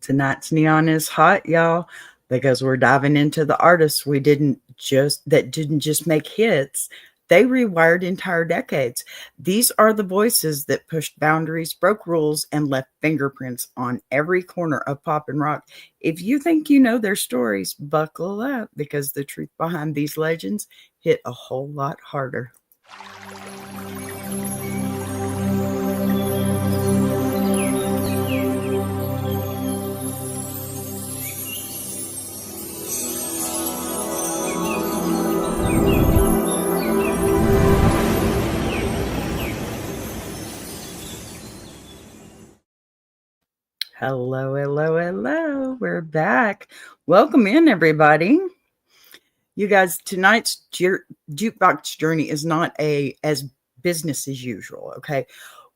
Tonight's Neon is hot, y'all, because we're diving into the artists didn't just make hits. They rewired entire decades. These are the voices that pushed boundaries, broke rules, and left fingerprints on every corner of pop and rock. If you think you know their stories, buckle up because the truth behind these legends hit a whole lot harder. Hello, hello, hello. We're back. Welcome in, everybody. You guys, tonight's jukebox journey is not as business as usual, okay?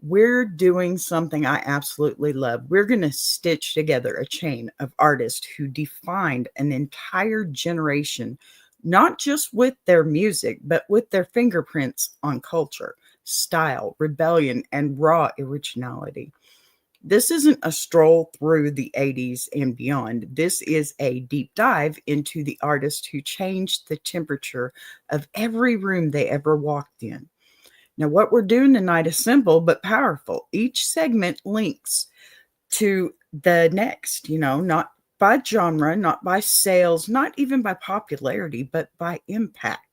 We're doing something I absolutely love. We're going to stitch together a chain of artists who defined an entire generation, not just with their music, but with their fingerprints on culture, style, rebellion, and raw originality. This isn't a stroll through the 80s and beyond. This is a deep dive into the artists who changed the temperature of every room they ever walked in. Now, what we're doing tonight is simple but powerful. Each segment links to the next, not by genre, not by sales, not even by popularity, but by impact.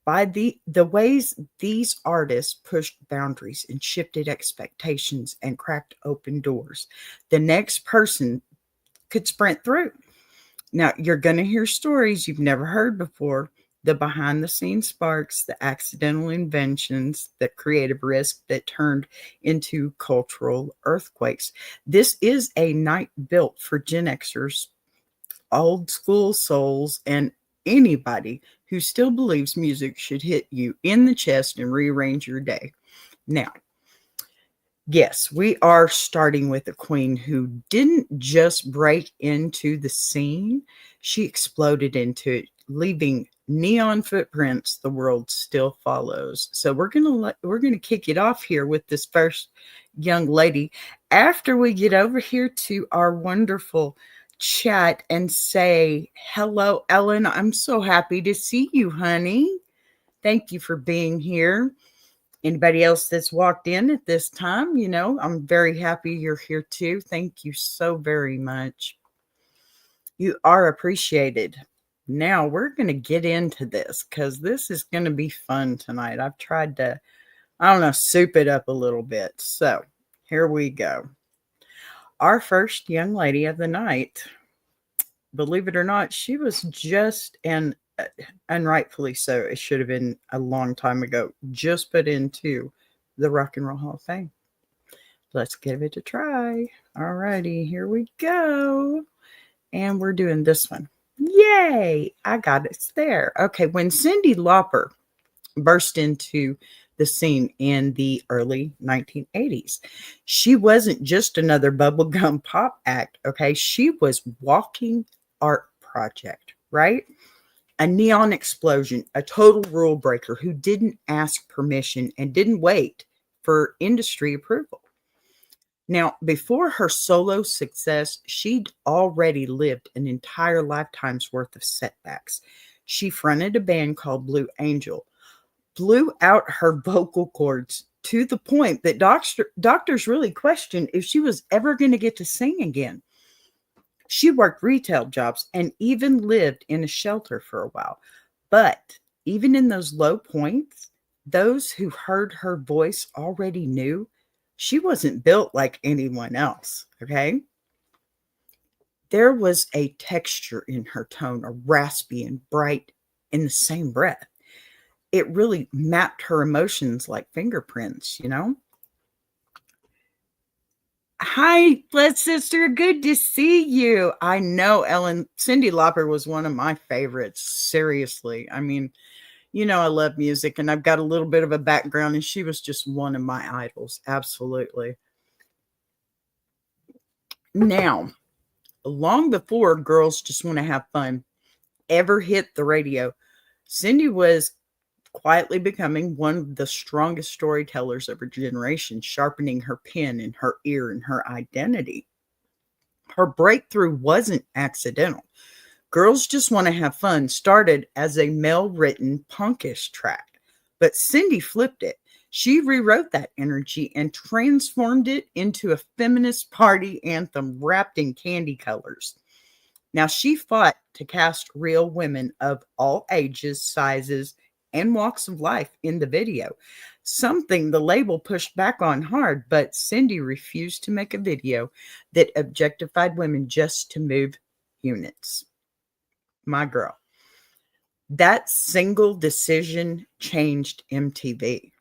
By the ways these artists pushed boundaries and shifted expectations and cracked open doors, the next person could sprint through. Now, you're going to hear stories you've never heard before, the behind the scenes sparks, the accidental inventions, the creative risk that turned into cultural earthquakes. This is a night built for Gen Xers, old school souls, and anybody who still believes music should hit you in the chest and rearrange your day. Now, yes, we are starting with a queen who didn't just break into the scene, she exploded into it, leaving neon footprints the world still follows. So we're going to kick it off here with this first young lady after we get over here to our wonderful chat and say, hello, Ellen. I'm so happy to see you, honey. Thank you for being here. Anybody else that's walked in at this time, I'm very happy you're here too. Thank you so very much. You are appreciated. Now we're going to get into this because this is going to be fun tonight. I've tried to, soup it up a little bit. So here we go. Our first young lady of the night, believe it or not, she was just, and rightfully so, it should have been a long time ago, just put into the Rock and Roll Hall of Fame. Let's give it a try. All righty, here we go. And we're doing this one. Yay! I got it there. Okay, when Cyndi Lauper burst into the scene in the early 1980s, she wasn't just another bubblegum pop act, okay? She was walking art project, right? A neon explosion, a total rule breaker who didn't ask permission and didn't wait for industry approval. Now, before her solo success, she'd already lived an entire lifetime's worth of setbacks. She fronted a band called Blue Angel, blew out her vocal cords to the point that doctors really questioned if she was ever going to get to sing again. She worked retail jobs and even lived in a shelter for a while. But even in those low points, those who heard her voice already knew she wasn't built like anyone else, okay? There was a texture in her tone, a raspy and bright in the same breath. It really mapped her emotions like fingerprints, Hi, Blood Sister. Good to see you. I know, Ellen. Cyndi Lauper was one of my favorites. Seriously. I mean, I love music and I've got a little bit of a background, and she was just one of my idols. Absolutely. Now, long before Girls Just Want to Have Fun ever hit the radio, Cyndi was quietly becoming one of the strongest storytellers of her generation, sharpening her pen and her ear and her identity. Her breakthrough wasn't accidental. Girls Just Want to Have Fun started as a male-written punkish track, but Cindy flipped it. She rewrote that energy and transformed it into a feminist party anthem wrapped in candy colors. Now, she fought to cast real women of all ages, sizes, and walks of life in the video, something the label pushed back on hard, but Cindy refused to make a video that objectified women just to move units. My girl. That single decision changed MTV.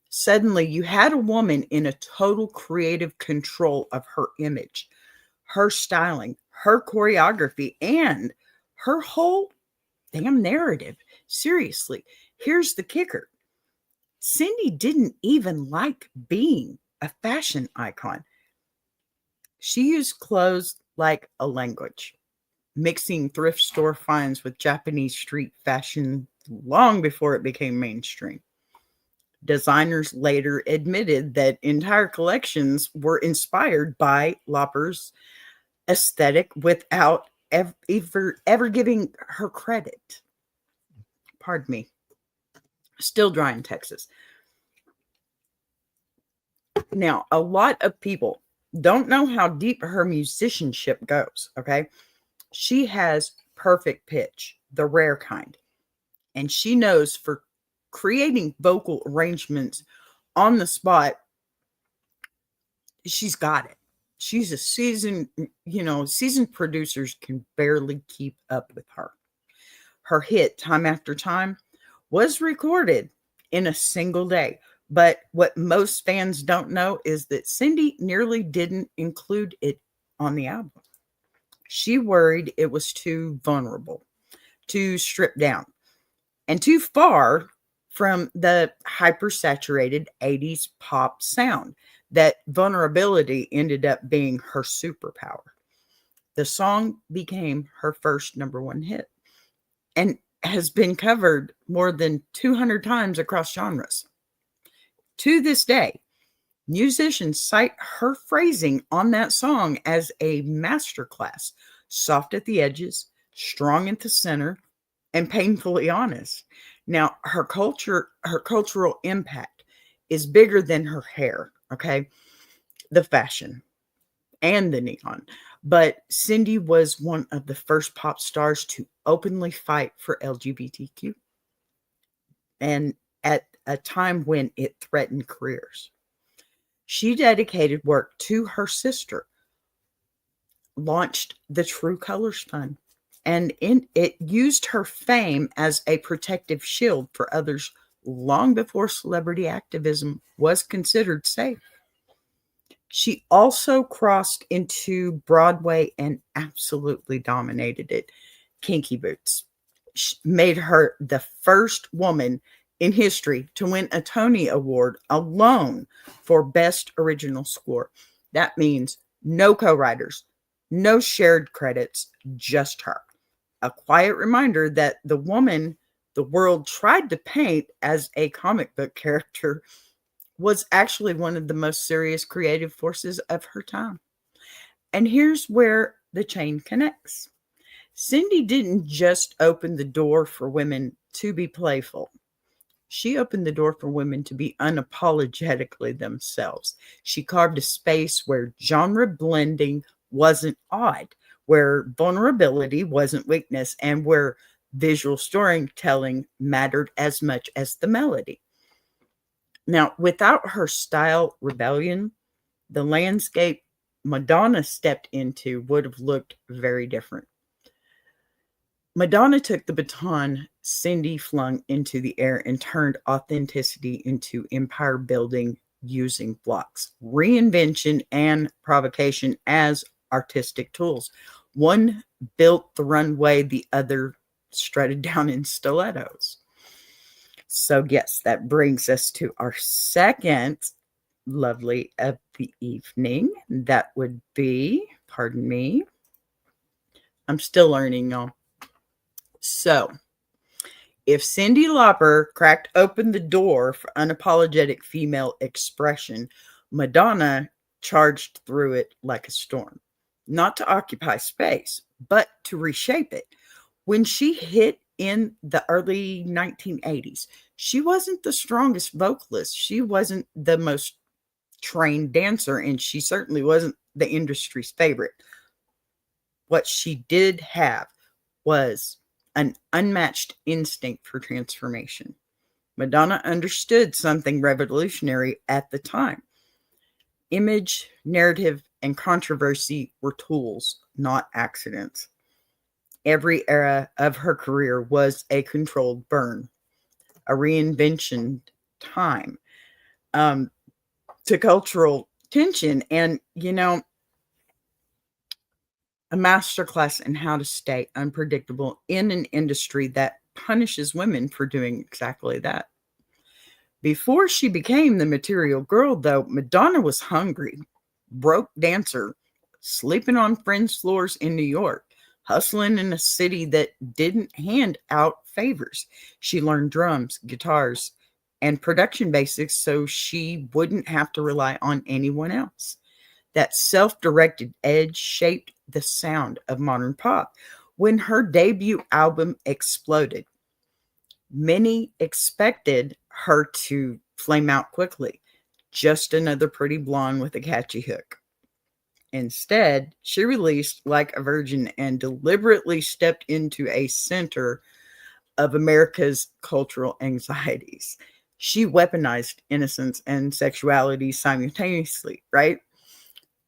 Suddenly, you had a woman in a total creative control of her image, her styling, her choreography, and her whole damn narrative. Seriously, here's the kicker. Cindy didn't even like being a fashion icon. She used clothes like a language, mixing thrift store finds with Japanese street fashion long before it became mainstream. Designers later admitted that entire collections were inspired by Lauper's aesthetic without ever giving her credit. Pardon me. Still dry in Texas. Now, a lot of people don't know how deep her musicianship goes, okay? She has perfect pitch, the rare kind. And she knows for creating vocal arrangements on the spot, she's got it. She's a seasoned producers can barely keep up with her. Her hit, Time After Time, was recorded in a single day. But what most fans don't know is that Cindy nearly didn't include it on the album. She worried it was too vulnerable, too stripped down, and too far from the hypersaturated 80s pop sound. That vulnerability ended up being her superpower. The song became her first #1 hit and has been covered more than 200 times across genres. To this day, musicians cite her phrasing on that song as a masterclass, soft at the edges, strong at the center, and painfully honest. Now, her cultural impact is bigger than her hair, okay? The fashion and the neon. But Cindy was one of the first pop stars to openly fight for LGBTQ. And at a time when it threatened careers. She dedicated work to her sister, launched the True Colors Fund, and it used her fame as a protective shield for others long before celebrity activism was considered safe. She also crossed into Broadway and absolutely dominated it. Kinky Boots made her the first woman in history to win a Tony Award alone for Best Original Score. That means no co-writers, no shared credits, just her. A quiet reminder that the woman the world tried to paint as a comic book character was actually one of the most serious creative forces of her time. And here's where the chain connects. Cindy didn't just open the door for women to be playful. She opened the door for women to be unapologetically themselves. She carved a space where genre blending wasn't odd, where vulnerability wasn't weakness, and where visual storytelling mattered as much as the melody. Now, without her style rebellion, the landscape Madonna stepped into would have looked very different. Madonna took the baton Cindy flung into the air and turned authenticity into empire building using blocks, reinvention, and provocation as artistic tools. One built the runway, the other strutted down in stilettos. So yes, that brings us to our second lovely of the evening. That would be, pardon me, I'm still learning, y'all. So, if Cyndi Lauper cracked open the door for unapologetic female expression, Madonna charged through it like a storm. not to occupy space, but to reshape it. When she hit in the early 1980s, she wasn't the strongest vocalist. She wasn't the most trained dancer, and she certainly wasn't the industry's favorite. What she did have was an unmatched instinct for transformation. Madonna understood something revolutionary at the time. Image, narrative, and controversy were tools, not accidents. Every era of her career was a controlled burn, a reinvention time, to cultural tension, and, a masterclass in how to stay unpredictable in an industry that punishes women for doing exactly that. Before she became the material girl, though, Madonna was hungry, broke dancer, sleeping on friends' floors in New York, hustling in a city that didn't hand out favors. She learned drums, guitars, and production basics so she wouldn't have to rely on anyone else. That self-directed edge shaped the sound of modern pop. When her debut album exploded, many expected her to flame out quickly, just another pretty blonde with a catchy hook. Instead, she released Like a Virgin and deliberately stepped into a center of America's cultural anxieties. She weaponized innocence and sexuality simultaneously, right?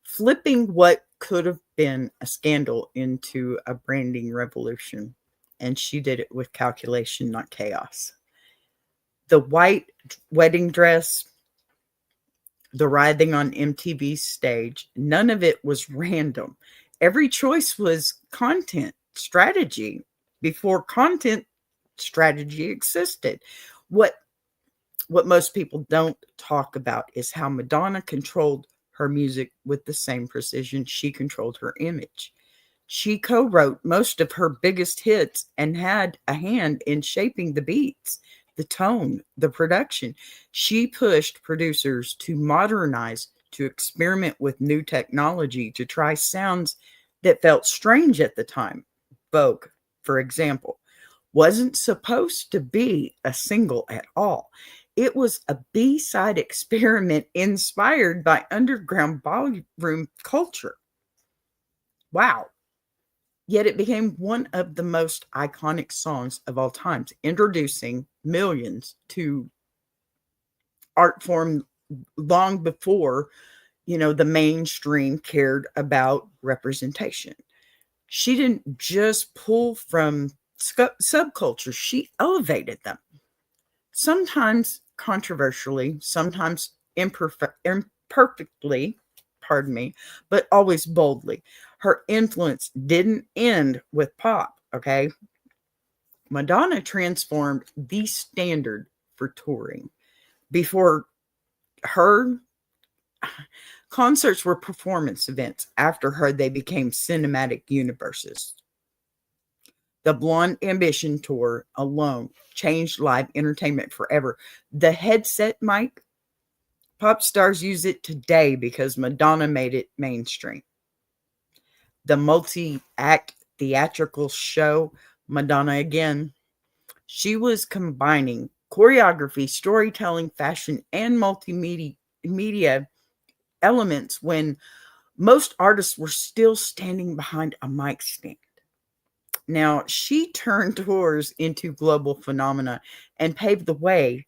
Flipping what could have been a scandal into a branding revolution. And she did it with calculation, not chaos. The white wedding dress, the writhing on MTV's stage, none of it was random. Every choice was content strategy before content strategy existed. What most people don't talk about is how Madonna controlled her music with the same precision she controlled her image. She co-wrote most of her biggest hits and had a hand in shaping the beats, the tone, the production. She pushed producers to modernize, to experiment with new technology, to try sounds that felt strange at the time. Vogue, for example, wasn't supposed to be a single at all. It was a B-side experiment inspired by underground ballroom culture. Wow. Yet it became one of the most iconic songs of all times, introducing millions to art form long before, the mainstream cared about representation. She didn't just pull from subcultures, she elevated them. Sometimes controversially, sometimes imperfectly, pardon me, but always boldly. Her influence didn't end with pop, okay? Madonna transformed the standard for touring. Before her, concerts were performance events. After her, they became cinematic universes. The Blonde Ambition tour alone changed live entertainment forever. The headset mic, pop stars use it today because Madonna made it mainstream. The multi-act theatrical show, Madonna again, she was combining choreography, storytelling, fashion, and multimedia elements when most artists were still standing behind a mic stand. Now, she turned tours into global phenomena and paved the way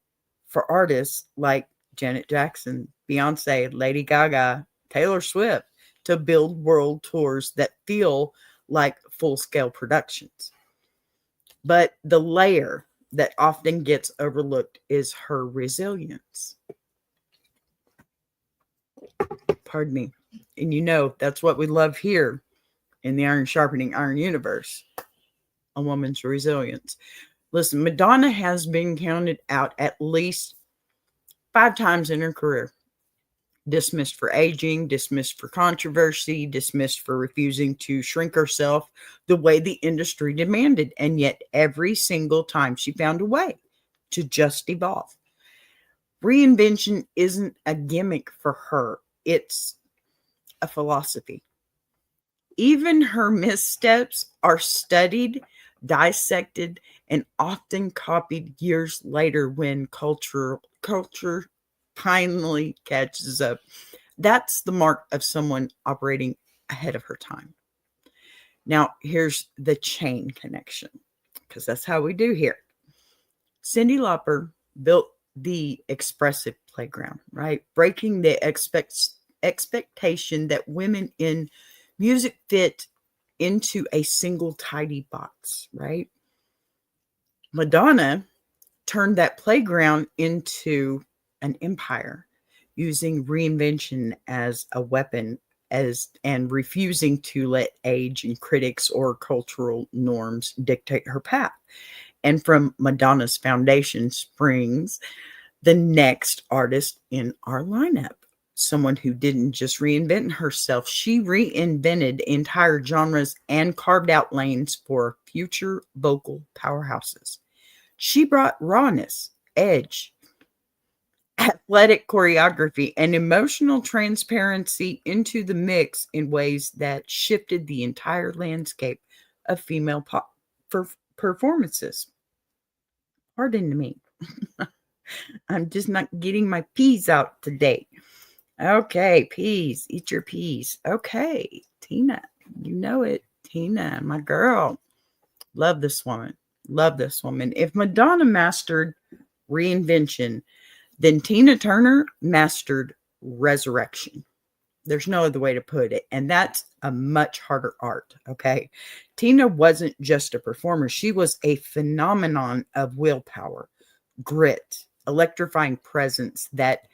for artists like Janet Jackson, Beyonce, Lady Gaga, Taylor Swift to build world tours that feel like full-scale productions. But the layer that often gets overlooked is her resilience. Pardon me. And that's what we love here in the Iron Sharpening Iron universe, a woman's resilience. Listen, Madonna has been counted out at least 5 times in her career. Dismissed for aging, dismissed for controversy, dismissed for refusing to shrink herself the way the industry demanded. And yet every single time she found a way to just evolve. Reinvention isn't a gimmick for her. It's a philosophy. Even her missteps are studied, dissected, and often copied years later when culture finally catches up. That's the mark of someone operating ahead of her time. Now, here's the chain connection, because that's how we do here. Cyndi Lauper built the expressive playground, right? Breaking the expectation that women in music fit into a single tidy box, right? Madonna turned that playground into an empire, using reinvention as a weapon and refusing to let age and critics or cultural norms dictate her path. And from Madonna's foundation springs the next artist in our lineup. Someone who didn't just reinvent herself, she reinvented entire genres and carved out lanes for future vocal powerhouses. She brought rawness, edge, athletic choreography, and emotional transparency into the mix in ways that shifted the entire landscape of female pop performances. Pardon me. I'm just not getting my peas out today. Okay, peas. Eat your peas. Okay, Tina. You know it. Tina, my girl. Love this woman. Love this woman. If Madonna mastered reinvention, then Tina Turner mastered resurrection. There's no other way to put it. And that's a much harder art. Okay. Tina wasn't just a performer, she was a phenomenon of willpower, grit, electrifying presence that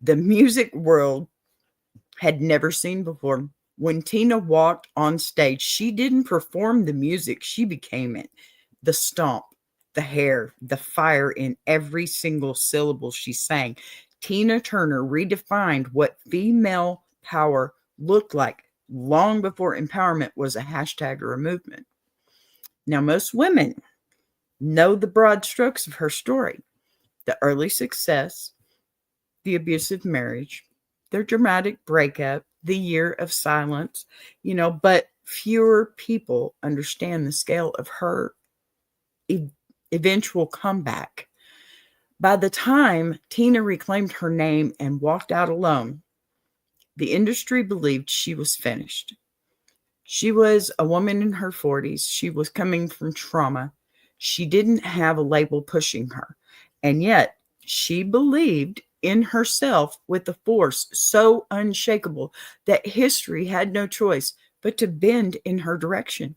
the music world had never seen before. When Tina walked on stage, she didn't perform the music, she became it. The stomp, the hair, the fire in every single syllable she sang. Tina Turner redefined what female power looked like long before empowerment was a hashtag or a movement. Now, most women know the broad strokes of her story: the early success, the abusive marriage, their dramatic breakup, the year of silence, but fewer people understand the scale of her eventual comeback. By the time Tina reclaimed her name and walked out alone, the industry believed she was finished. She was a woman in her 40s. She was coming from trauma. She didn't have a label pushing her. And yet, she believed in herself with a force so unshakable that history had no choice but to bend in her direction.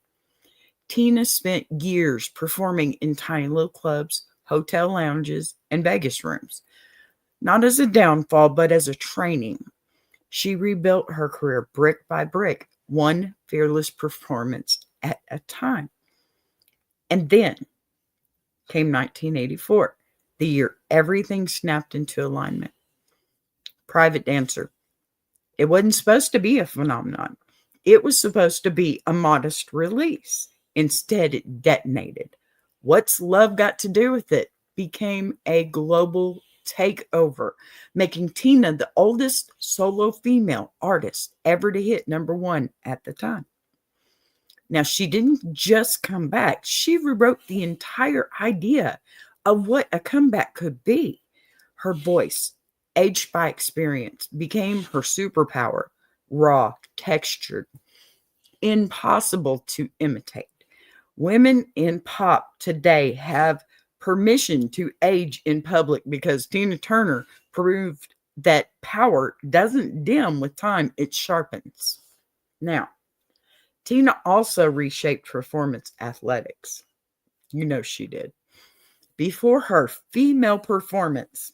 Tina spent years performing in tiny little clubs, hotel lounges, and Vegas rooms, not as a downfall, but as a training. She rebuilt her career brick by brick, one fearless performance at a time. And then came 1984, the year everything snapped into alignment. Private Dancer. It wasn't supposed to be a phenomenon. It was supposed to be a modest release. Instead, it detonated. What's Love Got to Do with It became a global takeover, making Tina the oldest solo female artist ever to hit number one at the time. Now, she didn't just come back. She rewrote the entire idea of what a comeback could be. Her voice, aged by experience, became her superpower, raw, textured, impossible to imitate. Women in pop today have permission to age in public because Tina Turner proved that power doesn't dim with time, it sharpens. Now, Tina also reshaped performance athletics. You know she did. Before her, female performance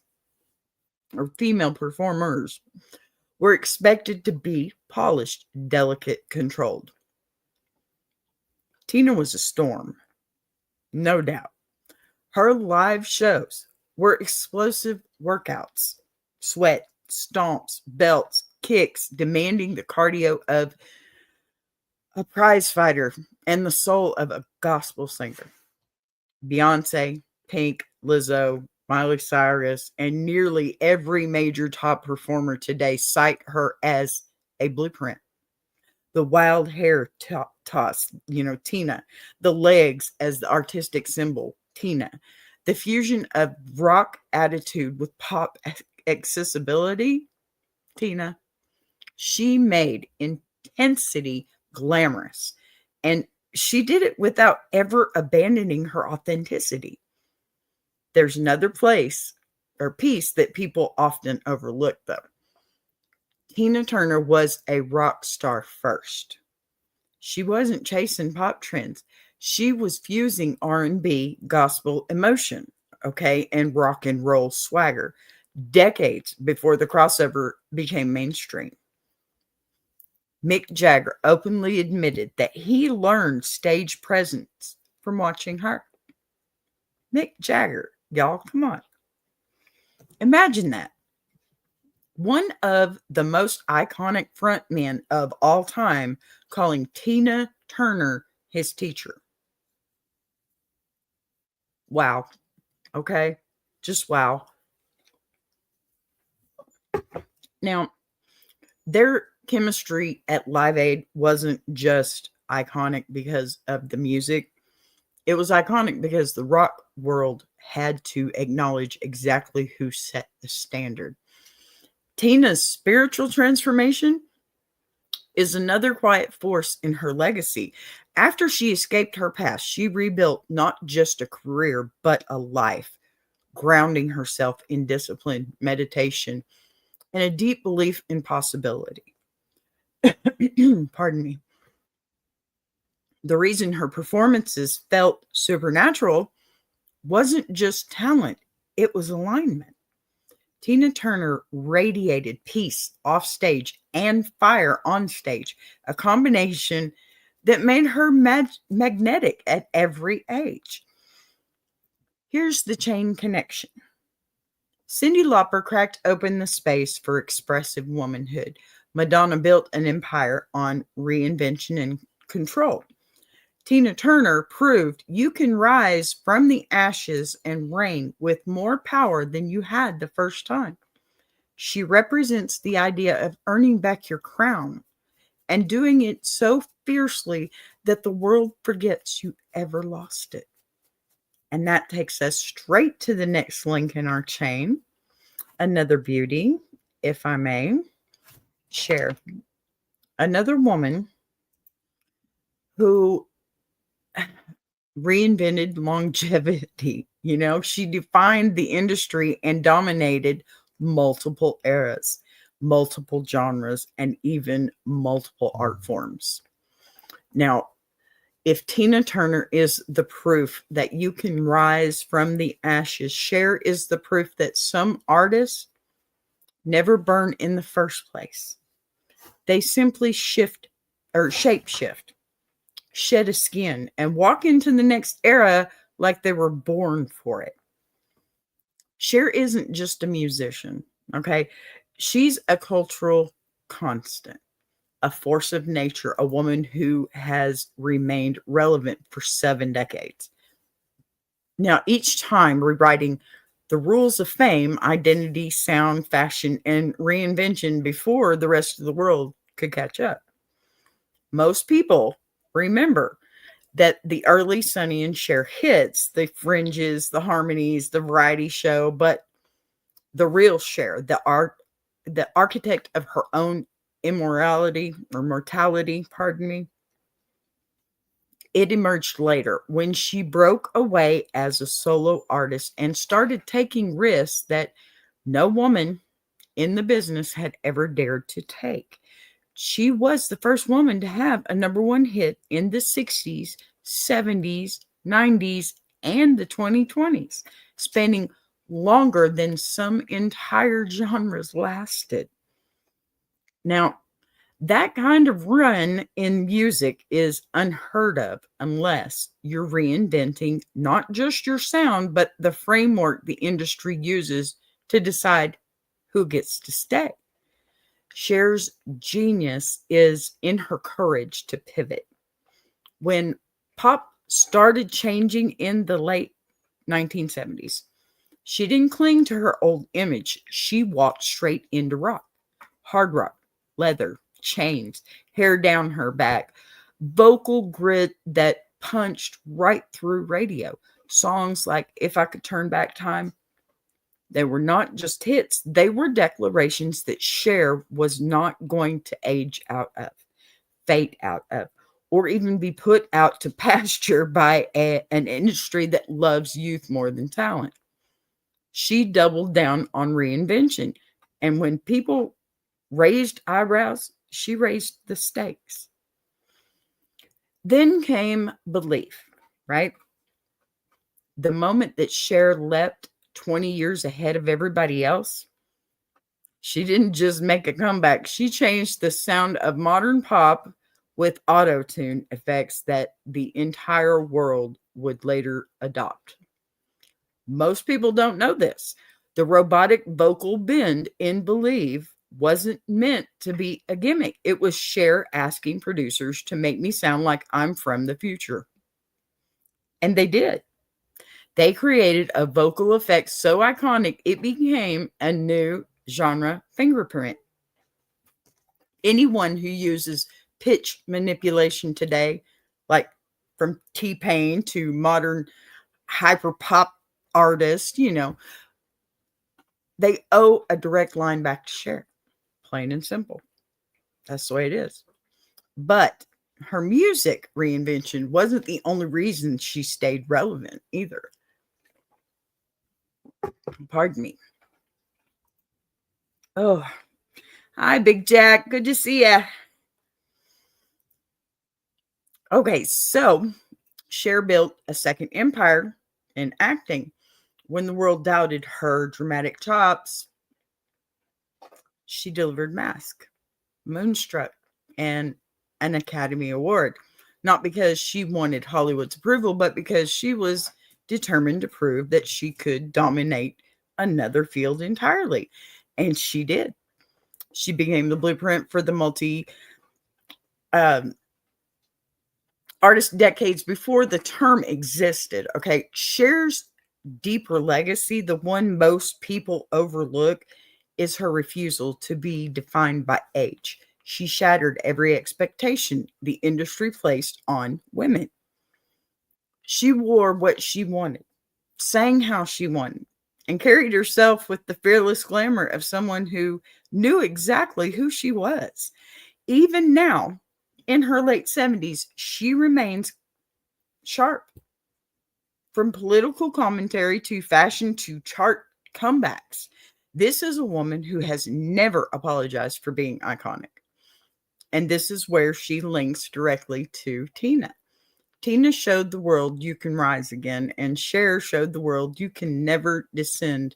or female performers were expected to be polished, delicate, controlled. Tina was a storm, no doubt. Her live shows were explosive workouts, sweat, stomps, belts, kicks, demanding the cardio of a prize fighter and the soul of a gospel singer. Beyonce, Pink, Lizzo, Miley Cyrus, and nearly every major top performer today cite her as a blueprint. the wild hair toss, Tina, the legs as the artistic symbol, Tina, the fusion of rock attitude with pop accessibility, Tina. She made intensity glamorous, and she did it without ever abandoning her authenticity. There's another piece that people often overlook, though. Tina Turner was a rock star first. She wasn't chasing pop trends. She was fusing R&B, gospel emotion, okay, and rock and roll swagger decades before the crossover became mainstream. Mick Jagger openly admitted that he learned stage presence from watching her. Mick Jagger, y'all, come on. Imagine that. One of the most iconic frontmen of all time calling Tina Turner his teacher. Wow. Okay. Just wow. Now, their chemistry at Live Aid wasn't just iconic because of the music. It was iconic because the rock world had to acknowledge exactly who set the standard. Tina's spiritual transformation is another quiet force in her legacy. After she escaped her past, she rebuilt not just a career, but a life, grounding herself in discipline, meditation, and a deep belief in possibility. Pardon me. The reason her performances felt supernatural wasn't just talent, it was alignment. Tina Turner radiated peace off stage and fire on stage, a combination that made her magnetic at every age. Here's the chain connection. Cyndi Lauper cracked open the space for expressive womanhood. Madonna built an empire on reinvention and control. Tina Turner proved you can rise from the ashes and reign with more power than you had the first time. She represents the idea of earning back your crown and doing it so fiercely that the world forgets you ever lost it. And that takes us straight to the next link in our chain. Another beauty, if I may share. Another woman who reinvented longevity. She defined the industry and dominated multiple eras, multiple genres, and even multiple art forms. Now, if Tina Turner is the proof that you can rise from the ashes, Cher is the proof that some artists never burn in the first place. They simply shape shift, shed a skin, and walk into the next era like they were born for it. Cher isn't just a musician, okay? She's a cultural constant, a force of nature, a woman who has remained relevant for 7 decades. Now, each time rewriting the rules of fame, identity, sound, fashion, and reinvention before the rest of the world could catch up. Most people remember that the early Sonny and Cher hits, the fringes, the harmonies, the variety show, but the real Cher, the architect of her own mortality, it emerged later when she broke away as a solo artist and started taking risks that no woman in the business had ever dared to take. She was the first woman to have a #1 hit in the 60s, 70s, 90s, and the 2020s, spanning longer than some entire genres lasted. Now, that kind of run in music is unheard of unless you're reinventing not just your sound, but the framework the industry uses to decide who gets to stay. Cher's genius is in her courage to pivot. When pop started changing in the late 1970s, she didn't cling to her old image. She walked straight into rock, hard rock, leather, chains, hair down her back, vocal grit that punched right through radio. Songs like If I Could Turn Back Time, they were not just hits, they were declarations that Cher was not going to age out of, fade out of, or even be put out to pasture by an industry that loves youth more than talent. She doubled down on reinvention. And when people raised eyebrows, she raised the stakes. Then came Belief, right? The moment that Cher leapt 20 years ahead of everybody else, she didn't just make a comeback. She changed the sound of modern pop with auto-tune effects that the entire world would later adopt. Most people don't know this. The robotic vocal bend in Believe wasn't meant to be a gimmick. It was Cher asking producers to make me sound like I'm from the future. And they did. They created a vocal effect so iconic it became a new genre fingerprint. Anyone who uses pitch manipulation today, like from T-Pain to modern hyper pop artists, they owe a direct line back to Cher. Plain and simple. That's the way it is. But her music reinvention wasn't the only reason she stayed relevant either. Pardon me. Oh, hi, Big Jack. Good to see ya. Okay, so Cher built a second empire in acting. When the world doubted her dramatic chops, she delivered Mask, Moonstruck, and an Academy Award. Not because she wanted Hollywood's approval, but because she was determined to prove that she could dominate another field entirely. And she did. She became the blueprint for the multi artist decades before the term existed. Okay, Cher's deeper legacy, the one most people overlook, is her refusal to be defined by age. She shattered every expectation the industry placed on women. She wore what she wanted, sang how she wanted, and carried herself with the fearless glamour of someone who knew exactly who she was. Even now, in her late 70s, she remains sharp. From political commentary to fashion to chart comebacks, this is a woman who has never apologized for being iconic. And this is where she links directly to Tina. Tina showed the world you can rise again, and Cher showed the world you can never descend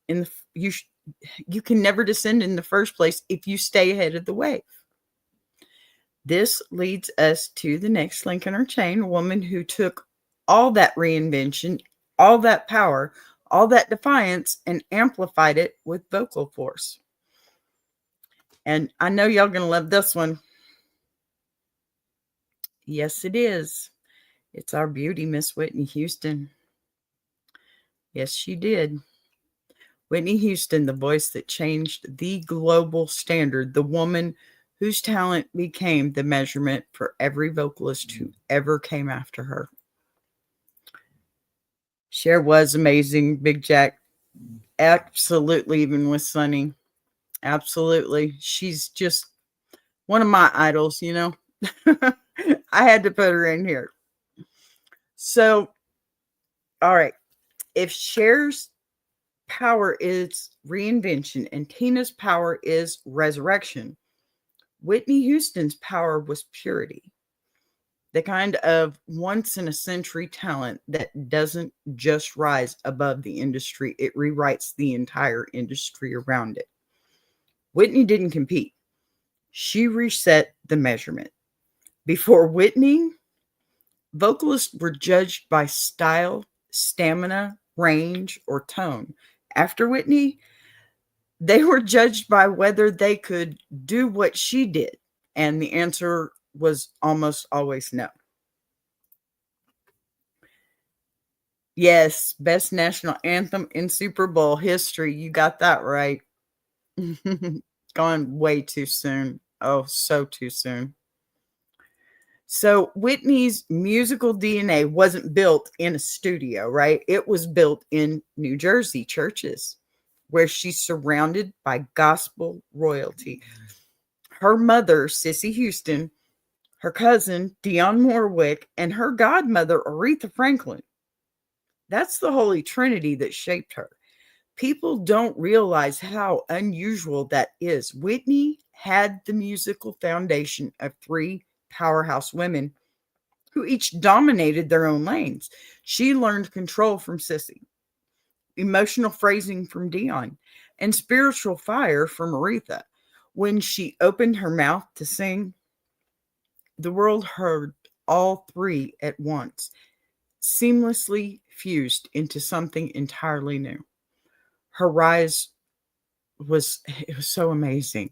in you can never descend in the first place if you stay ahead of the wave. This leads us to the next link in our chain, a woman who took all that reinvention, all that power, all that defiance, and amplified it with vocal force. And I know y'all gonna love this one. Yes, it is. It's our beauty, Miss Whitney Houston. Yes, she did. Whitney Houston, the voice that changed the global standard, the woman whose talent became the measurement for every vocalist who ever came after her. Cher was amazing, Big Jack. Absolutely, even with Sunny. Absolutely. She's just one of my idols, I had to put her in here. So, all right. If Cher's power is reinvention and Tina's power is resurrection, Whitney Houston's power was purity. The kind of once in a century talent that doesn't just rise above the industry, it rewrites the entire industry around it. Whitney didn't compete. She reset the measurement. Before Whitney, vocalists were judged by style, stamina, range, or tone. After Whitney, they were judged by whether they could do what she did. And the answer was almost always no. Yes, best national anthem in Super Bowl history. You got that right. Gone way too soon. Oh, so too soon. So Whitney's musical DNA wasn't built in a studio, right? It was built in New Jersey churches where she's surrounded by gospel royalty. Her mother, Sissy Houston, her cousin, Dionne Warwick, and her godmother, Aretha Franklin. That's the Holy Trinity that shaped her. People don't realize how unusual that is. Whitney had the musical foundation of three powerhouse women who each dominated their own lanes. She learned control from Sissy, emotional phrasing from Dionne, and spiritual fire from Aretha. When she opened her mouth to sing, the world heard all three at once, seamlessly fused into something entirely new. Her rise was so amazing,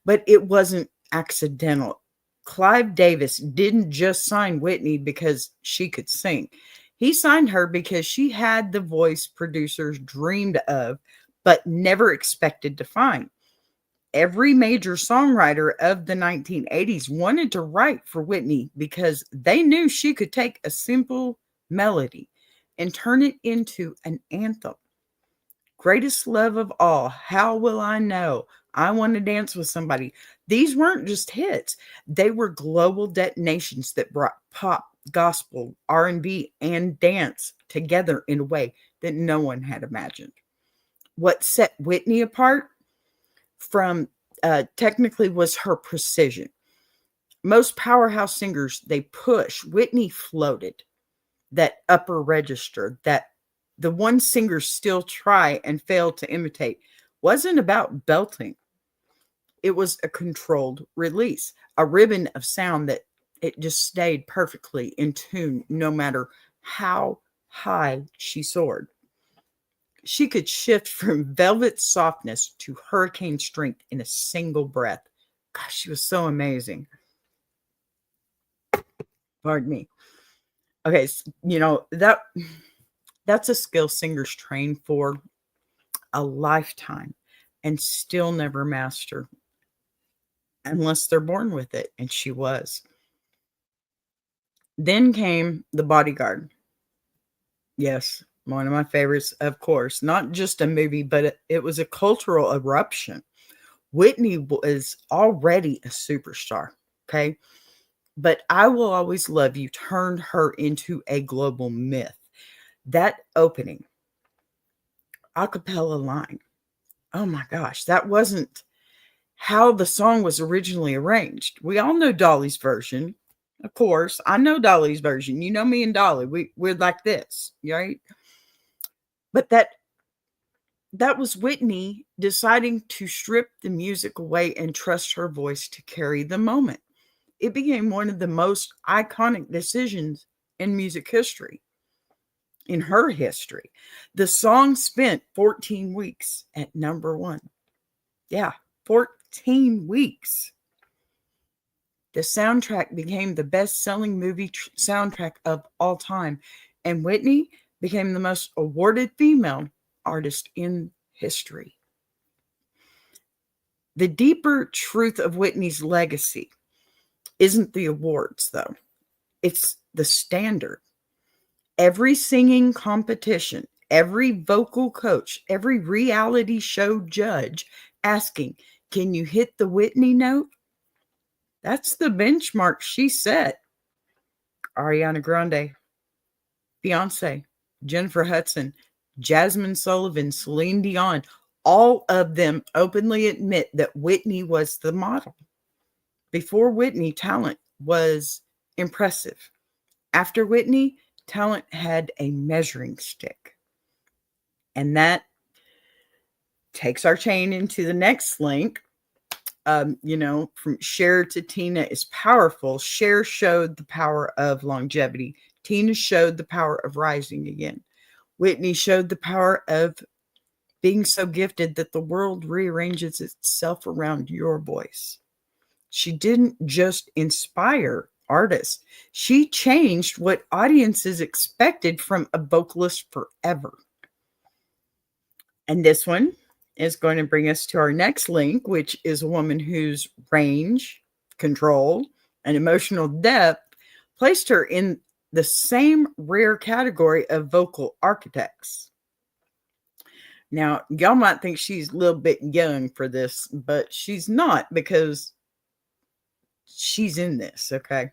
but it wasn't accidental. Clive Davis didn't just sign Whitney because she could sing. He signed her because she had the voice producers dreamed of but never expected to find. Every major songwriter of the 1980s wanted to write for Whitney because they knew she could take a simple melody and turn it into an anthem. Greatest love of all, how will I know? I want to dance with somebody. These weren't just hits. They were global detonations that brought pop, gospel, R&B, and dance together in a way that no one had imagined. What set Whitney apart from technically was her precision. Most powerhouse singers, they push. Whitney floated that upper register that the one singers still try and fail to imitate. Wasn't about belting. It was a controlled release, a ribbon of sound that it just stayed perfectly in tune no matter how high she soared. She could shift from velvet softness to hurricane strength in a single breath. Gosh, she was so amazing. Pardon me. Okay, that's a skill singers train for a lifetime and still never master unless they're born with it, and she was. Then came The Bodyguard. Yes, one of my favorites, of course. Not just a movie, but it was a cultural eruption. Whitney was already a superstar, okay? But I Will Always Love You turned her into a global myth. That opening a cappella line, oh my gosh, that wasn't how the song was originally arranged. We all know Dolly's version. Of course, I know Dolly's version. You know me and Dolly. We're like this, right? But that was Whitney deciding to strip the music away and trust her voice to carry the moment. It became one of the most iconic decisions in music history, in her history. The song spent 14 weeks at number one. Yeah, 14 weeks. The soundtrack became the best-selling movie soundtrack of all time, and Whitney became the most awarded female artist in history. The deeper truth of Whitney's legacy isn't the awards, though. It's the standard. Every singing competition, every vocal coach, every reality show judge asking, can you hit the Whitney note? That's the benchmark she set. Ariana Grande, Beyonce, Jennifer Hudson, Jasmine Sullivan, Celine Dion, all of them openly admit that Whitney was the model. Before Whitney, talent was impressive. After Whitney, talent had a measuring stick. And that takes our chain into the next link. From Cher to Tina is powerful. Cher showed the power of longevity. Tina showed the power of rising again. Whitney showed the power of being so gifted that the world rearranges itself around your voice. She didn't just inspire artists. She changed what audiences expected from a vocalist forever. And this one is going to bring us to our next link, which is a woman whose range control, and emotional depth placed her in the same rare category of vocal architects. Now, y'all might think she's a little bit young for this, but she's not, because she's in this, okay?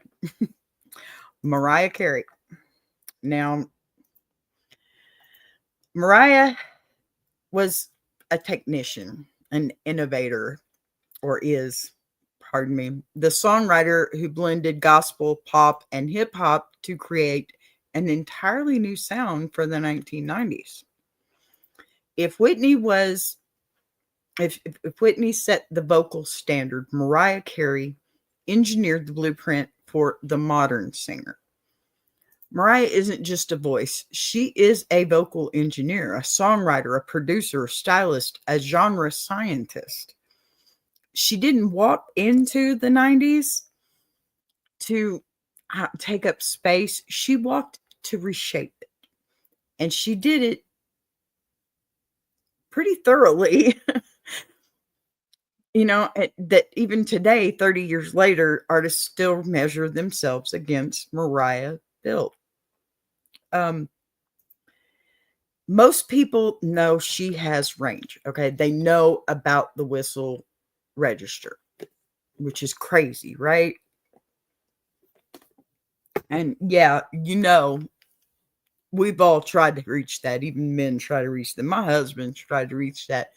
Mariah Carey. Now, Mariah was a technician, an innovator, or is, pardon me, the songwriter who blended gospel, pop, and hip hop to create an entirely new sound for the 1990s. If Whitney set the vocal standard, Mariah Carey engineered the blueprint for the modern singer. Mariah isn't just a voice. She is a vocal engineer, a songwriter, a producer, a stylist, a genre scientist. She didn't walk into the 90s to take up space. She walked to reshape it. And she did it pretty thoroughly. That even today, 30 years later, artists still measure themselves against Mariah built. Most people know she has range. Okay. They know about the whistle register, which is crazy, right? And yeah, we've all tried to reach that. Even men try to reach that. My husband tried to reach that.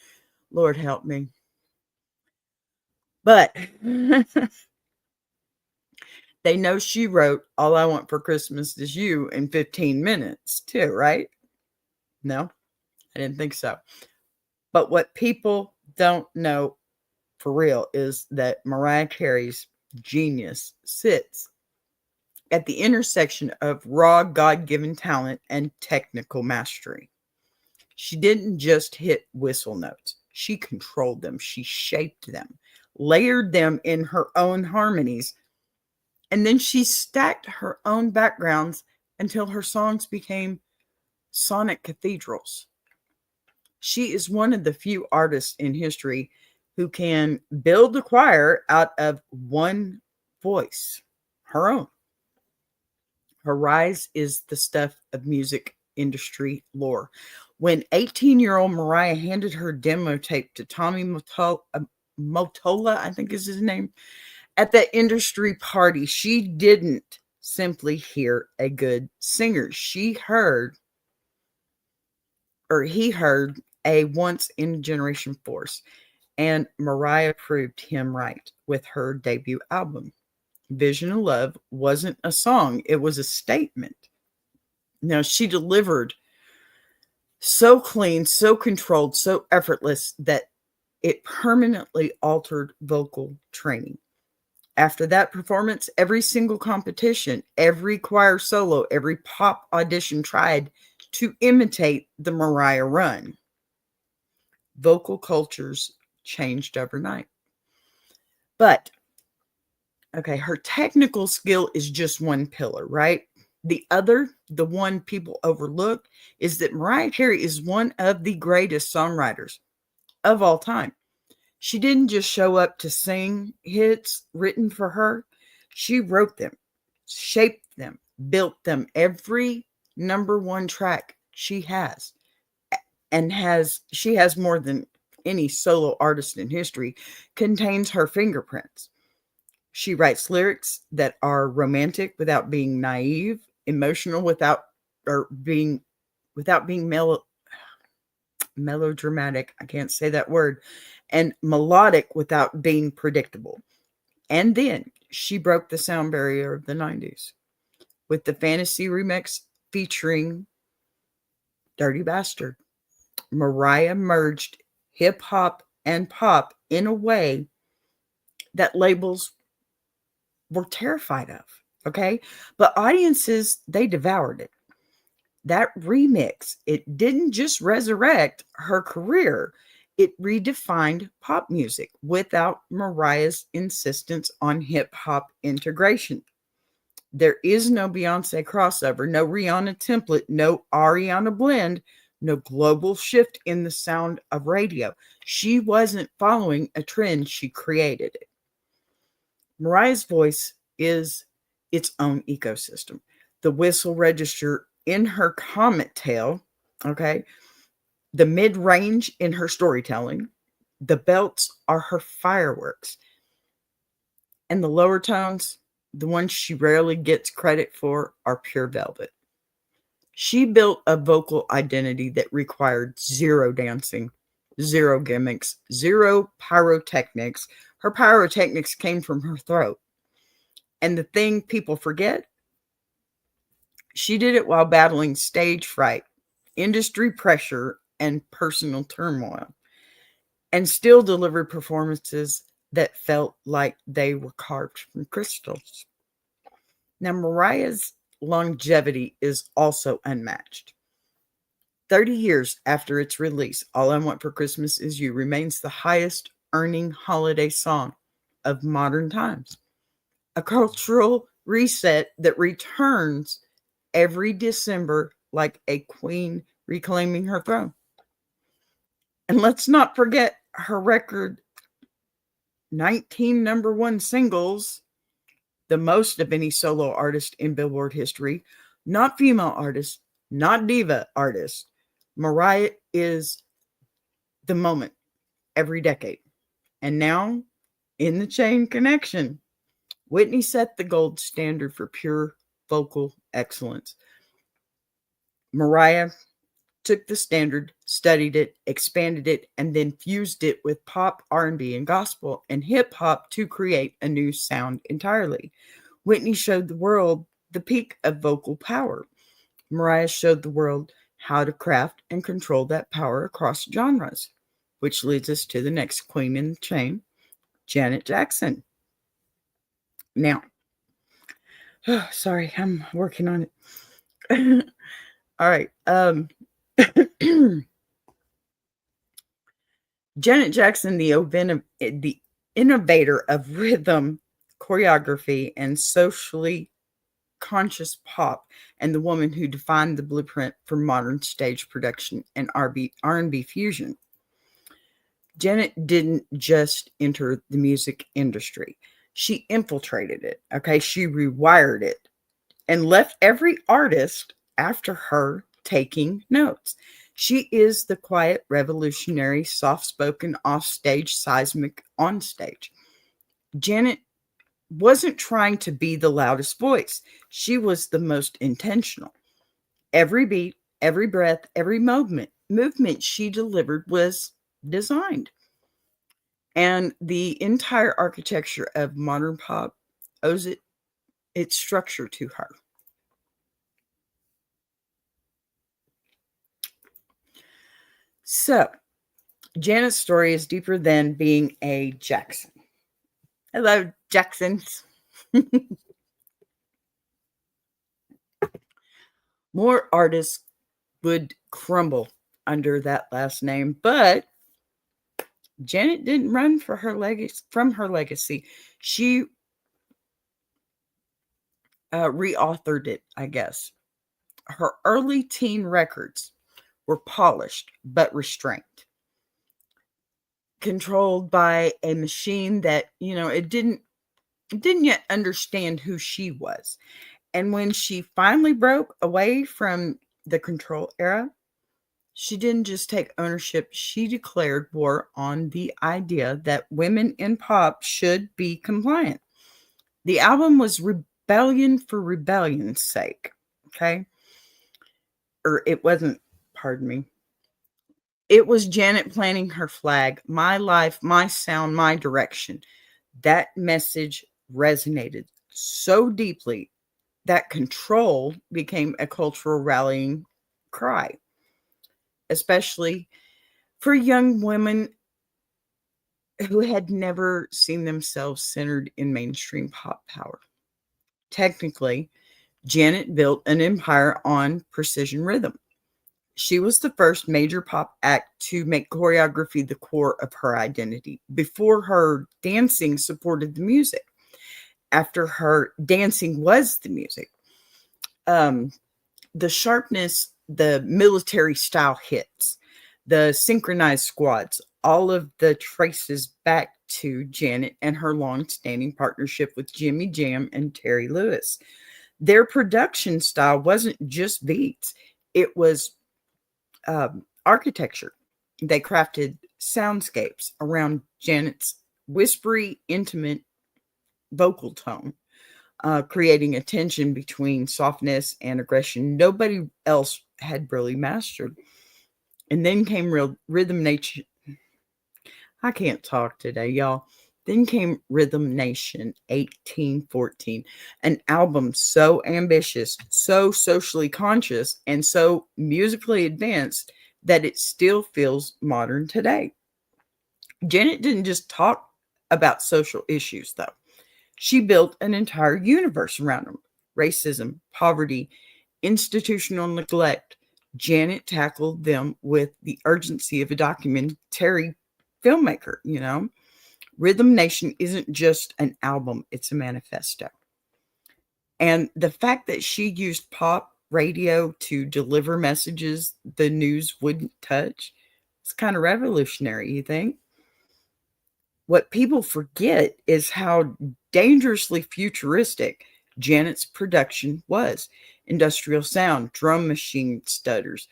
Lord help me. But they know she wrote All I Want for Christmas Is You in 15 minutes too, right? No, I didn't think so. But what people don't know for real is that Mariah Carey's genius sits at the intersection of raw God-given talent and technical mastery. She didn't just hit whistle notes. She controlled them. She shaped them, layered them in her own harmonies, and then she stacked her own backgrounds until her songs became sonic cathedrals. She is one of the few artists in history who can build a choir out of one voice, her own. Her rise is the stuff of music industry lore. When 18-year-old Mariah handed her demo tape to Tommy Mottola, I think is his name, at that industry party, she didn't simply hear a good singer. He heard a once-in-a-generation force, and Mariah proved him right with her debut album. Vision of Love wasn't a song, it was a statement. Now, she delivered so clean, so controlled, so effortless that it permanently altered vocal training. After that performance, every single competition, every choir solo, every pop audition tried to imitate the Mariah run. Vocal cultures changed overnight. But, okay, her technical skill is just one pillar, right? The one people overlook, is that Mariah Carey is one of the greatest songwriters of all time. She didn't just show up to sing hits written for her. She wrote them, shaped them, built them. Every number one track she has more than any solo artist in history, contains her fingerprints. She writes lyrics that are romantic without being naive, emotional without being melodramatic. I can't say that word. And melodic without being predictable. And then she broke the sound barrier of the 90s with the Fantasy remix featuring Dirty Bastard. Mariah merged hip hop and pop in a way that labels were terrified of. Okay. But audiences, they devoured it. That remix, it didn't just resurrect her career. It redefined pop music without Mariah's insistence on hip hop integration. There is no Beyonce crossover, no Rihanna template, no Ariana blend, no global shift in the sound of radio. She wasn't following a trend, she created it. Mariah's voice is its own ecosystem. The whistle register in her comet tail, okay, the mid range in her storytelling, the belts are her fireworks, and the lower tones, the ones she rarely gets credit for, are pure velvet. She built a vocal identity that required zero dancing, zero gimmicks, zero pyrotechnics. Her pyrotechnics came from her throat. And the thing people forget, she did it while battling stage fright, industry pressure, and personal turmoil, and still delivered performances that felt like they were carved from crystals. Now, Mariah's longevity is also unmatched. 30 years after its release, All I Want for Christmas Is You remains the highest earning holiday song of modern times. A cultural reset that returns every December like a queen reclaiming her throne. And let's not forget her record 19 number one singles, the most of any solo artist in Billboard history, not female artist, not diva artist. Mariah is the moment every decade. And now, in the chain connection, Whitney set the gold standard for pure vocal excellence. Mariah took the standard, studied it, expanded it, and then fused it with pop, R&B, and gospel and hip hop to create a new sound entirely. Whitney showed the world the peak of vocal power. Mariah showed the world how to craft and control that power across genres, which leads us to the next queen in the chain, Janet Jackson. Now, sorry, I'm working on it. All right. Janet Jackson, the innovator of rhythm, choreography, and socially conscious pop, and the woman who defined the blueprint for modern stage production and R&B fusion. Janet didn't just enter the music industry. She infiltrated it, okay? She rewired it and left every artist after her taking notes. She is the quiet, revolutionary, soft-spoken, off-stage, seismic on-stage. Janet wasn't trying to be the loudest voice. She was the most intentional. Every beat, every breath, every movement she delivered was designed. And the entire architecture of modern pop owes its structure to her. So, Janet's story is deeper than being a Jackson. Hello, Jacksons. More artists would crumble under that last name, but Janet didn't run for her from her legacy. She reauthored it, I guess. Her early teen records were polished but restrained, controlled by a machine that, it didn't yet understand who she was. And when she finally broke away from the control era, she didn't just take ownership, she declared war on the idea that women in pop should be compliant. The album was rebellion for rebellion's sake, okay? Or it wasn't, pardon me. It was Janet planting her flag, my life, my sound, my direction. That message resonated so deeply that control became a cultural rallying cry, especially for young women who had never seen themselves centered in mainstream pop power. Technically, Janet built an empire on precision rhythm. She was the first major pop act to make choreography the core of her identity. Before her, dancing supported the music. After her, dancing was the music. The sharpness, the military style hits, the synchronized squads, all of the traces back to Janet and her long-standing partnership with Jimmy Jam and Terry Lewis. Their production style wasn't just beats, it was architecture. They crafted soundscapes around Janet's whispery, intimate vocal tone, creating a tension between softness and aggression nobody else had really mastered. And then came Rhythm Nation. I can't talk today, y'all. Then came Rhythm Nation 1814, an album so ambitious, so socially conscious, and so musically advanced that it still feels modern today. Janet didn't just talk about social issues, though. She built an entire universe around them: racism, poverty, institutional neglect. Janet tackled them with the urgency of a documentary filmmaker, you know. Rhythm Nation isn't just an album, it's a manifesto. And the fact that she used pop radio to deliver messages the news wouldn't touch, it's kind of revolutionary, you think? What people forget is how dangerously futuristic Janet's production was. Industrial sound, drum machine stutters,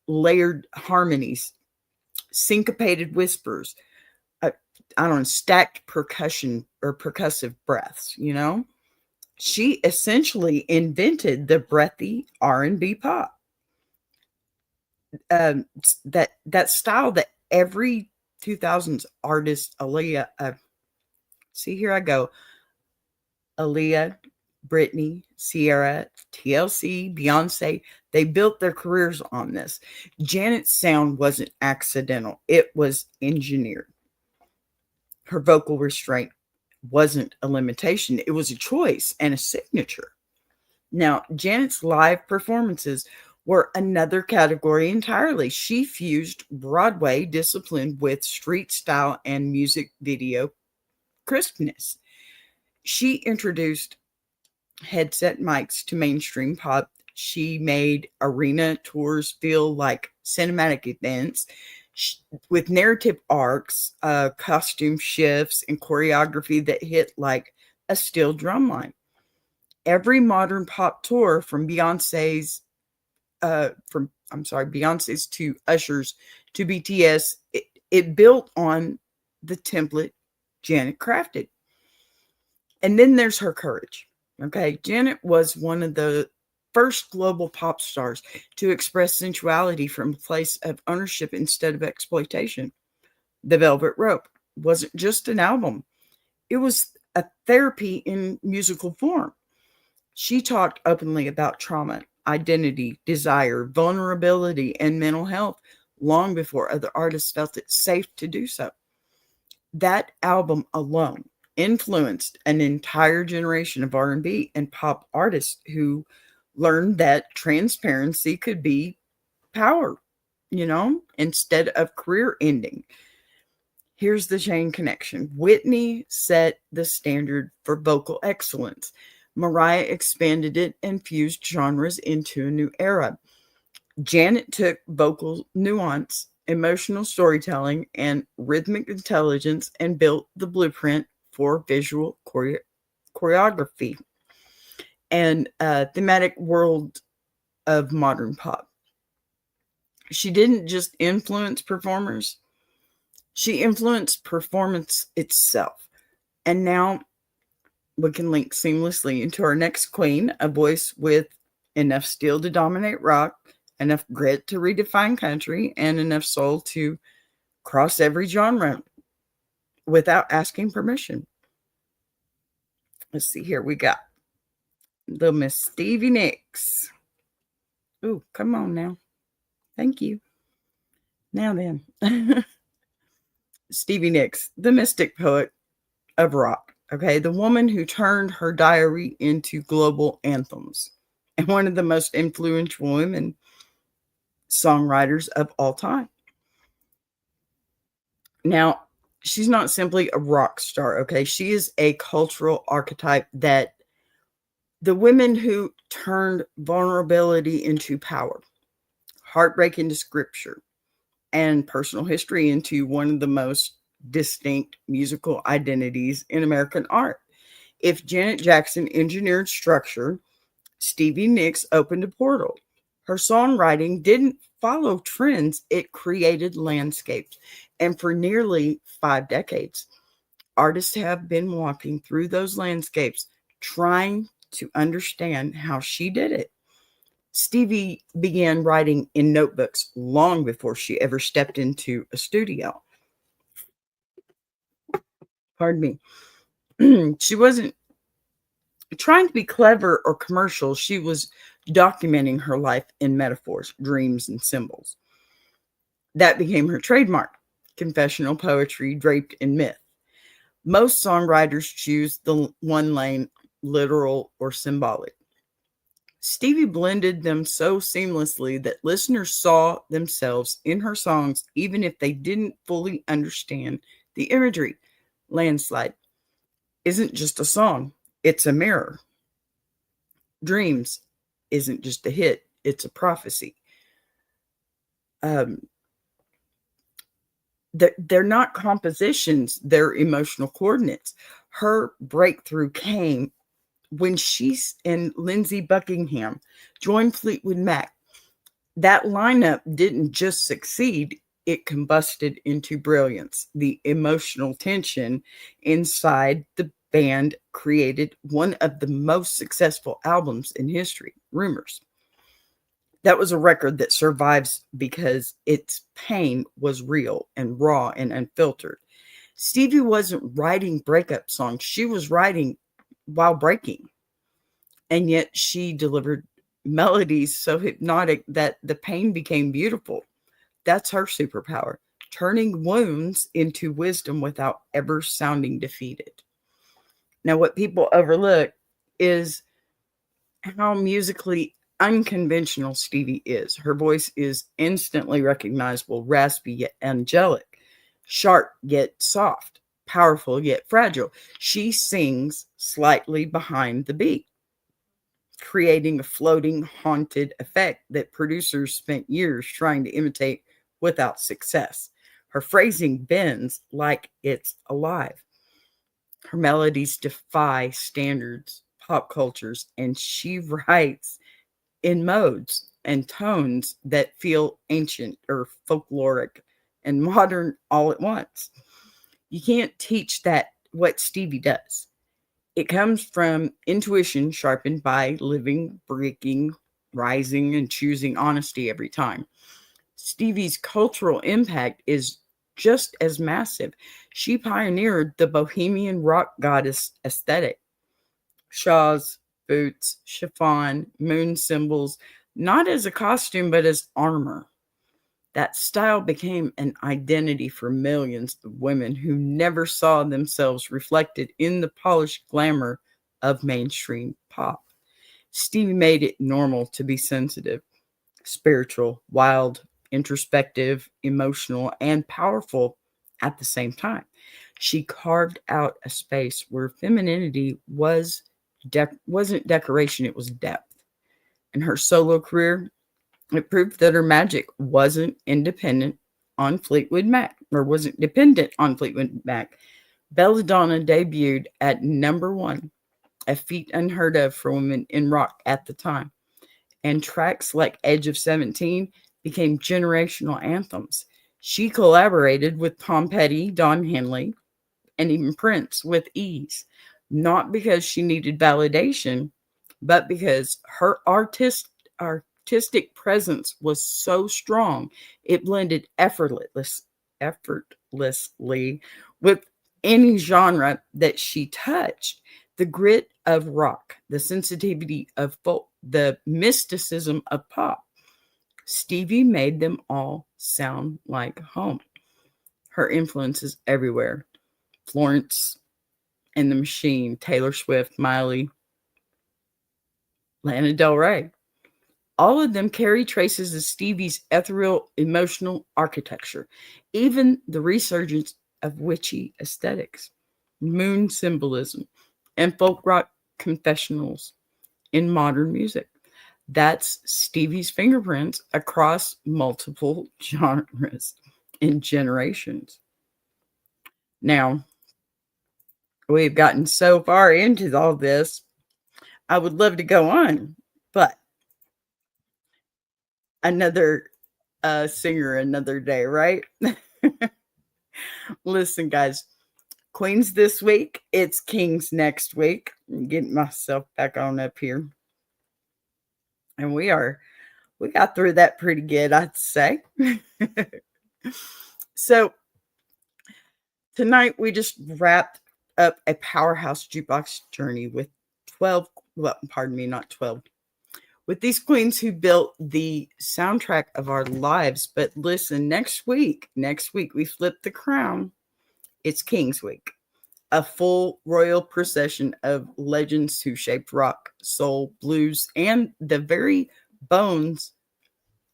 layered harmonies, syncopated whispers, I don't know, stacked percussion or percussive breaths, you know? She essentially invented the breathy R&B pop. That style that every 2000s artist, Aaliyah, see, here I go, Aaliyah, Britney, Sierra, TLC, Beyonce, they built their careers on this. Janet's sound wasn't accidental, it was engineered. Her vocal restraint wasn't a limitation, it was a choice and a signature. Now, Janet's live performances were another category entirely. She fused Broadway discipline with street style and music video crispness. She introduced headset mics to mainstream pop. She made arena tours feel like cinematic events with narrative arcs, costume shifts, and choreography that hit like a steel drum line. Every modern pop tour from Beyonce's to Usher's to BTS, it built on the template Janet crafted. And then there's her courage. Okay, Janet was one of the first global pop stars to express sensuality from a place of ownership instead of exploitation. The Velvet Rope wasn't just an album, it was a therapy in musical form. She talked openly about trauma, identity, desire, vulnerability, and mental health long before other artists felt it safe to do so. That album alone influenced an entire generation of R&B and pop artists who learned that transparency could be power, you know, instead of career ending. Here's the chain connection. Whitney set the standard for vocal excellence. Mariah expanded it and fused genres into a new era. Janet took vocal nuance, emotional storytelling, and rhythmic intelligence and built the blueprint for visual choreography and thematic world of modern pop. She didn't just influence performers, she influenced performance itself. And now we can link seamlessly into our next queen, a voice with enough steel to dominate rock, enough grit to redefine country, and enough soul to cross every genre without asking permission. Let's see here. We got little Miss Stevie Nicks. Ooh, come on now. Thank you. Now then. Stevie Nicks, the mystic poet of rock. Okay, the woman who turned her diary into global anthems and one of the most influential women songwriters of all time. Now, she's not simply a rock star, okay? She is a cultural archetype that the women who turned vulnerability into power, heartbreak into scripture, and personal history into one of the most distinct musical identities in American art. If Janet Jackson engineered structure, Stevie Nicks opened a portal. Her songwriting didn't follow trends, it created landscapes. And for nearly 5 decades, artists have been walking through those landscapes trying to understand how she did it. Stevie began writing in notebooks long before she ever stepped into a studio. Pardon me. She wasn't trying to be clever or commercial. She was documenting her life in metaphors, dreams, and symbols. That became her trademark, confessional poetry draped in myth. Most songwriters choose the one lane, literal or symbolic. Stevie blended them so seamlessly that listeners saw themselves in her songs, even if they didn't fully understand the imagery. Landslide isn't just a song, it's a mirror. Dreams isn't just a hit, it's a prophecy. They're not compositions, they're emotional coordinates. Her breakthrough came when she and Lindsey Buckingham joined Fleetwood Mac. That lineup didn't just succeed, it combusted into brilliance. The emotional tension inside the band created one of the most successful albums in history, Rumors. That was a record that survives because its pain was real and raw and unfiltered. Stevie wasn't writing breakup songs, she was writing while breaking. And yet she delivered melodies so hypnotic that the pain became beautiful. That's her superpower, turning wounds into wisdom without ever sounding defeated. Now, what people overlook is how musically unconventional Stevie is. Her voice is instantly recognizable, raspy yet angelic, sharp yet soft, powerful yet fragile. She sings slightly behind the beat, creating a floating, haunted effect that producers spent years trying to imitate without success. Her phrasing bends like it's alive. Her melodies defy standards, pop cultures, and she writes in modes and tones that feel ancient or folkloric and modern all at once. You can't teach that what Stevie does. It comes from intuition sharpened by living, breaking, rising, and choosing honesty every time. Stevie's cultural impact is just as massive. She pioneered the bohemian rock goddess aesthetic. Shawls, boots, chiffon, moon symbols, not as a costume, but as armor. That style became an identity for millions of women who never saw themselves reflected in the polished glamour of mainstream pop. Stevie made it normal to be sensitive, spiritual, wild, introspective, emotional, and powerful at the same time. She carved out a space where femininity wasn't decoration, it was depth. In her solo career, it proved that her magic wasn't dependent on Fleetwood Mac. Belladonna debuted at #1, a feat unheard of for women in rock at the time. And tracks like Edge of 17 became generational anthems. She collaborated with Tom Petty, Don Henley, and even Prince with ease, not because she needed validation, but because her artistic presence was so strong, it blended effortlessly with any genre that she touched. The grit of rock, the sensitivity of folk, the mysticism of pop. Stevie made them all sound like home. Her influence is everywhere. Florence and the Machine, Taylor Swift, Miley, Lana Del Rey. All of them carry traces of Stevie's ethereal emotional architecture, even the resurgence of witchy aesthetics, moon symbolism, and folk rock confessionals in modern music. That's Stevie's fingerprints across multiple genres and generations. Now, we've gotten so far into all this. I would love to go on, but another singer another day, right? Listen, guys, Queens this week, it's Kings next week. I'm getting myself back on up here. And we got through that pretty good, I'd say. So tonight we just wrapped up a Powerhouse Jukebox Journey with 12, well, pardon me, not 12, with these queens who built the soundtrack of our lives. But listen, next week we flip the crown. It's Kings Week, a full royal procession of legends who shaped rock, soul, blues, and the very bones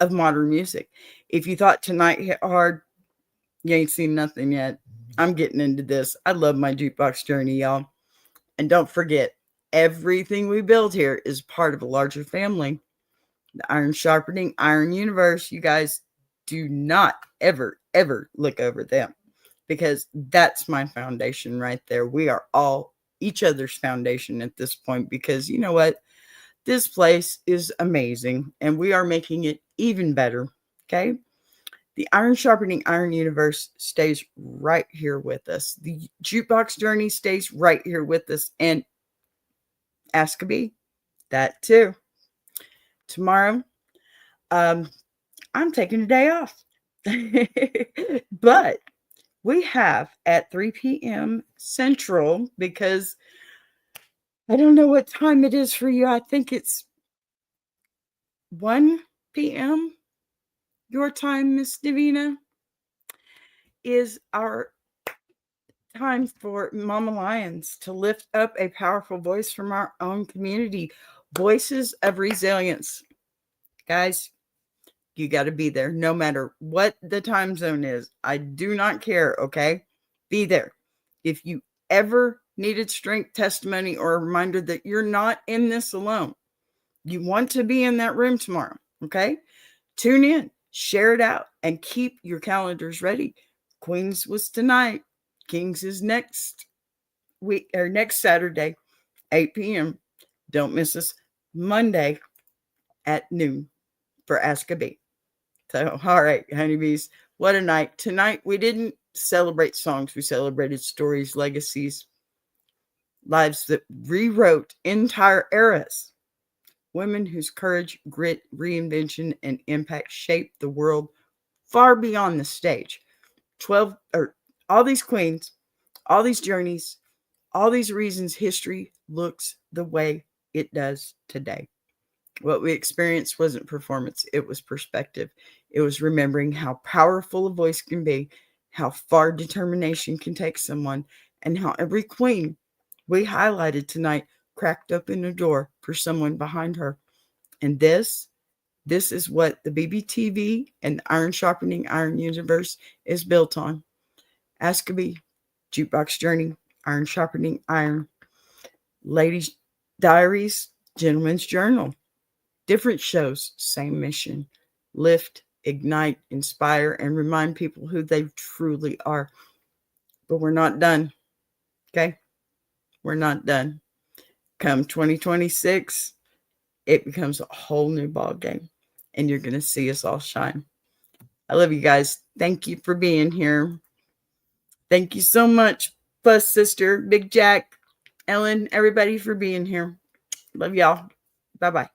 of modern music. If you thought tonight hit hard, you ain't seen nothing yet. I'm getting into this. I love my jukebox journey, y'all. And don't forget, everything we build here is part of a larger family. The Iron Sharpening Iron Universe. You guys do not ever look over them, because that's my foundation right there. We are all each other's foundation at this point, because you know what? This place is amazing and we are making it even better. Okay. The Iron Sharpening Iron Universe stays right here with us. The Jukebox Journey stays right here with us. And Ask a Bee, that too. Tomorrow, I'm taking a day off. But we have at 3 p.m. Central, because I don't know what time it is for you. I think it's 1 p.m. your time, Miss Davina, is our time for Mama Lions to lift up a powerful voice from our own community. Voices of resilience. Guys, you got to be there no matter what the time zone is. I do not care, okay? Be there. If you ever needed strength, testimony, or a reminder that you're not in this alone, you want to be in that room tomorrow, okay? Tune in, share it out, and keep your calendars ready. Queens was tonight. Kings is next week, or next Saturday, 8 p.m. Don't miss us Monday at noon for Ask a Bee. So, all right, honeybees, what a night. Tonight, we didn't celebrate songs. We celebrated stories, legacies, lives that rewrote entire eras. Women whose courage, grit, reinvention, and impact shaped the world far beyond the stage. All these queens, all these journeys, all these reasons history looks the way it does today. What we experienced wasn't performance, it was perspective. It was remembering how powerful a voice can be, how far determination can take someone, and how every queen we highlighted tonight cracked open a door for someone behind her. And this is what the BBTV and Iron Sharpening Iron Universe is built on. Ask a Bee, Jukebox Journey, Iron Sharpening Iron, Ladies' Diaries, Gentleman's Journal. Different shows, same mission. Lift, ignite, inspire, and remind people who they truly are. But we're not done. Okay? We're not done. Come 2026, it becomes a whole new ball game, and you're going to see us all shine. I love you guys. Thank you for being here. Thank you so much, Plus Sister, Big Jack, Ellen, everybody for being here. Love y'all. Bye-bye.